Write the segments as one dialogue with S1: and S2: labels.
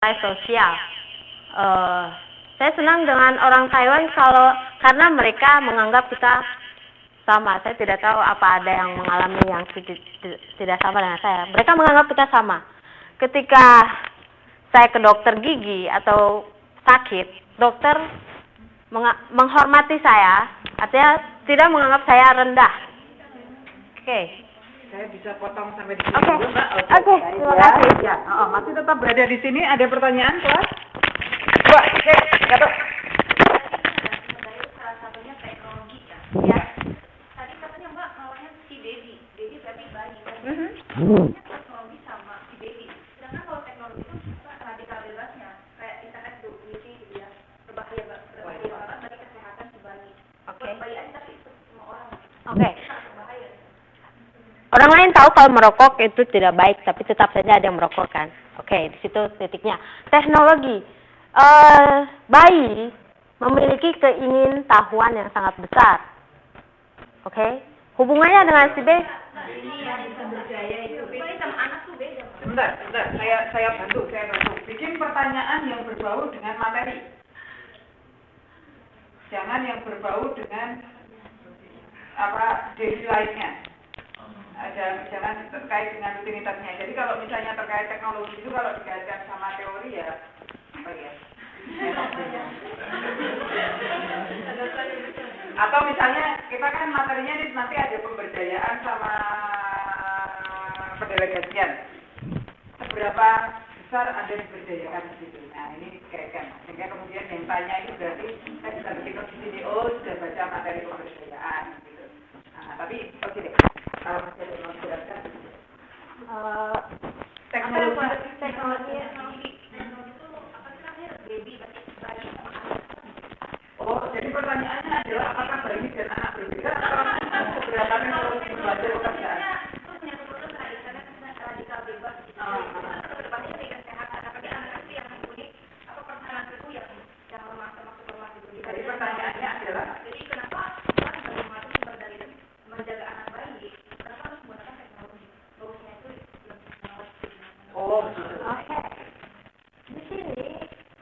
S1: sosial. Saya senang dengan orang Taiwan karena mereka menganggap kita sama. Saya tidak tahu apa ada yang mengalami yang tidak sama dengan saya. Mereka menganggap kita sama. Ketika saya ke dokter gigi atau sakit, dokter menghormati saya, artinya tidak menganggap saya rendah. Oke.
S2: Saya bisa potong sampai di sini dulu, Mbak.
S1: Oke, terima kasih.
S2: Ya, masih tetap berada di sini. Ada pertanyaan, kelas? Mbak, Gatot.
S3: Salah satunya teknologi kan.
S1: Ya.
S3: Tadi katanya Mbak maunya si baby berarti bayi. Teknologi sama si baby. Sedangkan kalau teknologi itu radikal bebasnya kayak internet tuh, gitu ya. Berbahaya banget bagi kesehatan si bayi.
S1: Oke.
S3: Bayi aja tapi itu semua orang.
S1: Oke. Orang lain tahu kalau merokok itu tidak baik, tapi tetap saja ada yang merokok kan. Oke, di situ titiknya. Teknologi. Bayi memiliki keingintahuan yang sangat besar. Oke. Hubungannya dengan si bayi.
S3: Ini yang bisa berjaya itu bayi sama anak tuh beda.
S2: Sebentar. Saya bantu. Bikin pertanyaan yang berbau dengan materi. Jangan yang berbau dengan desi lainnya. Jangan terkait dengan rutinitasnya. Jadi kalau misalnya terkait teknologi itu kalau dikaitkan sama teori ya apa ya? Atau misalnya kita kan materinya nanti ada pemberdayaan sama pendelegasian. Seberapa besar Anda diberdayakan di situ? Nah ini dikaitkan. Sehingga kemudian yang tanya itu berarti saya bisa berpikir di sini, sudah baca materi pemberdayaan gitu. Nah, tapi oke deh. Kalau masih ada yang mau dijelaskan,
S3: teknologi itu apa sih namanya baby bayi sama anak.
S2: Jadi pertanyaannya adalah apakah bayi dan anak berbeda atau seberapa teknologi membantu pekerjaan?
S3: Itu menyangkut karena radikal bebas. Kedepannya dari kesehatan, tapi anak itu yang mempunyai pertahanan tubuh yang masuk rumah itu.
S2: Jadi pertanyaannya adalah,
S3: jadi kenapa kita sebagai rumah itu sumber dari menjaga anak bayi? Kenapa harus menggunakan teknologi? Bagusnya itu
S2: gitu.
S1: Oke. Di sini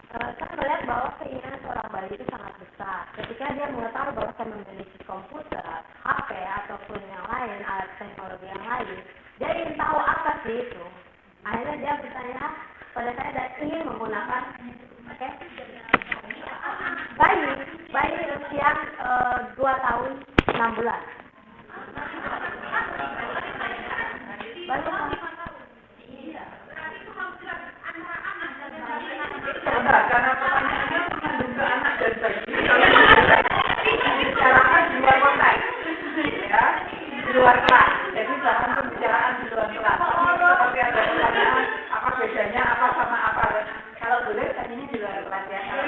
S1: saya melihat bahwa keinginan seorang bayi itu sangat besar. Ketika dia mengetahui bahwa saya memiliki komputer, HP ataupun yang lain, alat teknologi yang lain, dia ingin tahu apa sih itu. Akhirnya dia bertanya pada saya dan ingin menggunakan, bayi usia 2 tahun 6 bulan.
S2: Karena pertanyaannya mengandung ke anak dan bayi, bicarakan di luar konteks, ya, di luar kelas. Jadi jangan pembicaraan di luar kelas. Seperti ada pertanyaan, apa bedanya, apa sama apa. Kalau boleh, tadinya di luar kelas ya. Kalau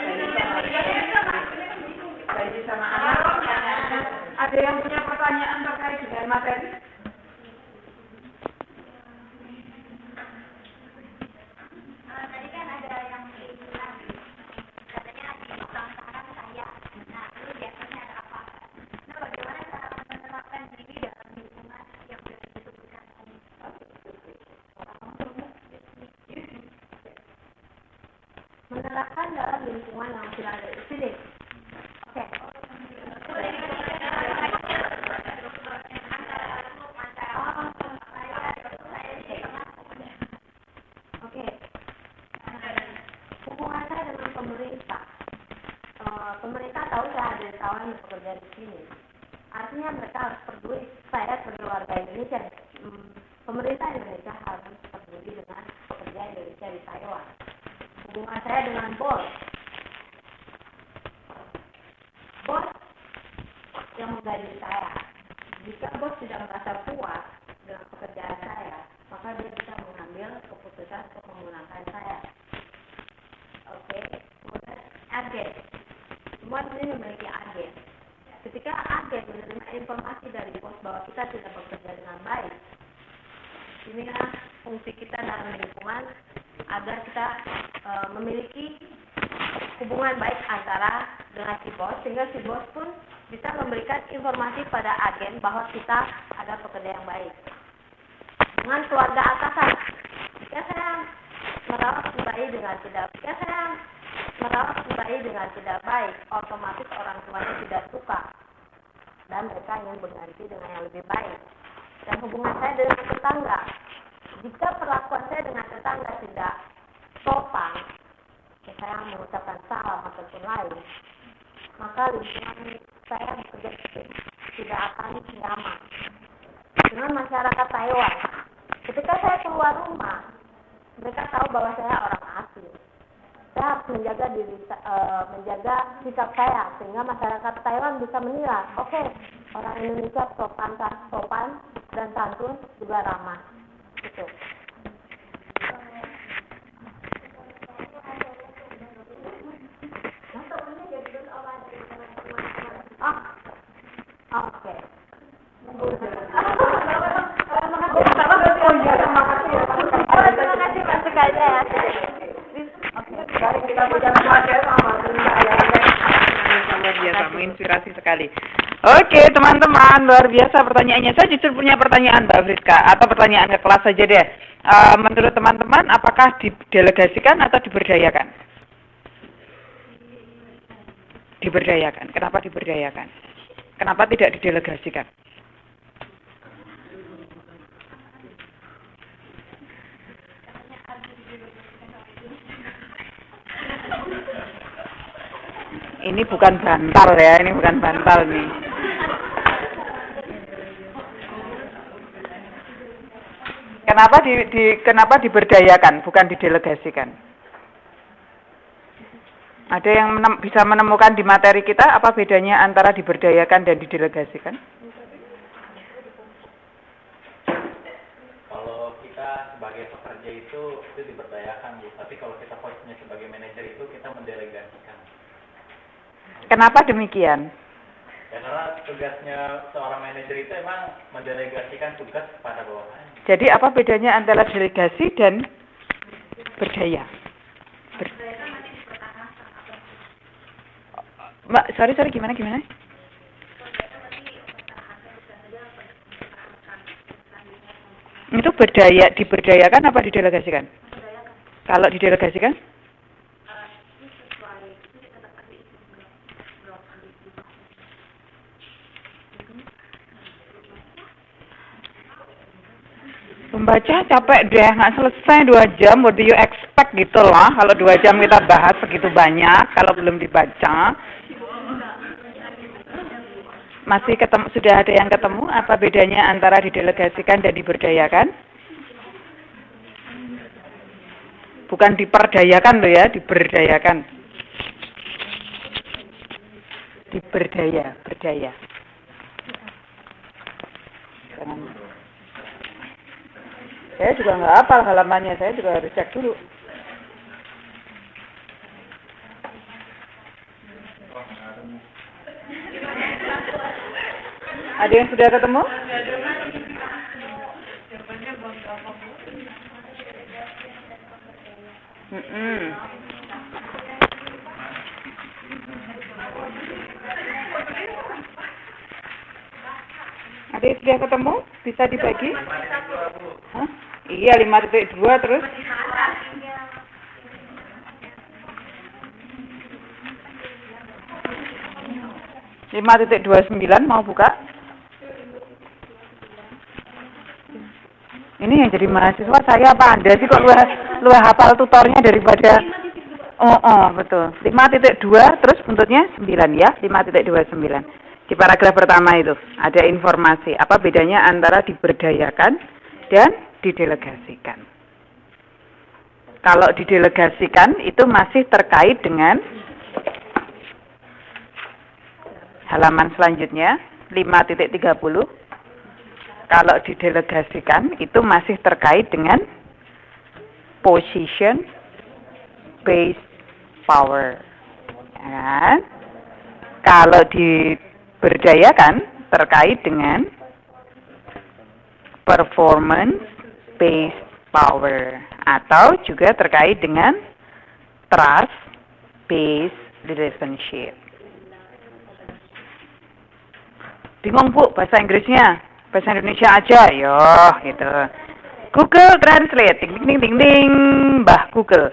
S2: bayi sama anak, pertanyaannya. Ada yang punya pertanyaan terkait dengan materi?
S3: tadi kan ada yang bilang katanya di sekarang saya. Nah, itu biasanya ada apa? Nah, bagaimana cara menerapkan diri dalam lingkungan yang sudah disebutkan tadi?
S1: Menerapkan dalam lingkungan yang sudah ada di sini. Oke. Hubungan saya dengan pemerintah. Pemerintah tahu saya ada kawan yang bekerja di sini. Artinya mereka harus peduli. Saya sebagai warga Indonesia, pemerintah Indonesia harus peduli dengan pekerja Indonesia di Taiwan. Hubungan saya dengan bos yang menggaji saya. Jika bos tidak merasa puas dengan pekerjaan saya, maka dia bisa mengambil keputusan untuk menggunakan saya. Oke. Kemudian agen. Semua ini memiliki agen. Ketika agen menerima informasi dari bos bahwa kita tidak bekerja dengan baik, inilah fungsi kita dalam lingkungan agar kita memiliki hubungan baik antara dengan si bos, sehingga si bos pun bisa memberikan informasi pada agen bahwa kita adalah pekerja yang baik. Dengan keluarga atasan, jika saya merawat si bayi dengan tidak baik. Saya merawat si bayi dengan tidak baik, otomatis orang tuanya tidak suka dan mereka ingin berganti dengan yang lebih baik. Dan hubungan saya dengan tetangga, jika perlakuan saya dengan tetangga tidak sopan, saya mengucapkan salam ataupun lain, maka lingkungan saya bekerja tidak akan nyaman. Dengan masyarakat Taiwan, ketika saya keluar rumah, mereka tahu bahwa saya orang asing. Saya harus menjaga sikap saya sehingga masyarakat Taiwan bisa menilai, oke, orang Indonesia sopan dan santun juga ramah. Gitu. Oke. Terima kasih masuk aja ya.
S2: Luar biasa, menginspirasi sekali. Oke, teman-teman, luar biasa pertanyaannya. Saya justru punya pertanyaan Mbak Friska, atau pertanyaan ke kelas saja deh. Menurut teman-teman, apakah didelegasikan atau diberdayakan? Diberdayakan. Kenapa diberdayakan? Kenapa tidak didelegasikan? Ini bukan bantal ya, ini bukan bantal nih. Kenapa diberdayakan, bukan didelegasikan? Ada yang bisa menemukan di materi kita apa bedanya antara diberdayakan dan didelegasikan?
S4: Kalau kita sebagai pekerja itu diberdayakan, Bu. Tapi kalau kita posisinya sebagai manajer itu kita mendelegasikan.
S2: Kenapa demikian?
S4: Ya, karena tugasnya seorang manajer itu emang mendelegasikan tugas kepada bawahan.
S2: Jadi apa bedanya antara delegasi dan berdaya? Mbak, sorry, gimana? Itu diberdayakan apa didelegasikan? Kalau didelegasikan? Pembaca capek deh, nggak selesai 2 jam, what do you expect gitu lah. Kalau 2 jam kita bahas segitu banyak, kalau belum dibaca. Masih sudah ada yang ketemu apa bedanya antara didelegasikan dan diberdayakan? Bukan diperdayakan loh ya, diberdayakan. Berdaya. Saya juga nggak hafal halamannya, saya juga harus cek dulu. Ada yang sudah ketemu? Ada yang sudah ketemu? Bisa dibagi? Hah? Iya, 5.2 terus? Lima 5.29 mau buka? Ini yang jadi mahasiswa saya apa Anda sih kok lu hafal tutornya daripada betul. 5.2 terus buntutnya 9 ya, 5.29. Di paragraf pertama itu ada informasi apa bedanya antara diberdayakan dan didelegasikan. Kalau didelegasikan itu masih terkait dengan halaman selanjutnya 5.30. Kalau didelegasikan itu masih terkait dengan position based power. Ya. Kalau diberdayakan terkait dengan performance based power atau juga terkait dengan trust based relationship. Bingung Bu bahasa Inggrisnya? Bahasa Indonesia aja, yo gitu. Google Translate, ding ding ding ding, Mbah Google.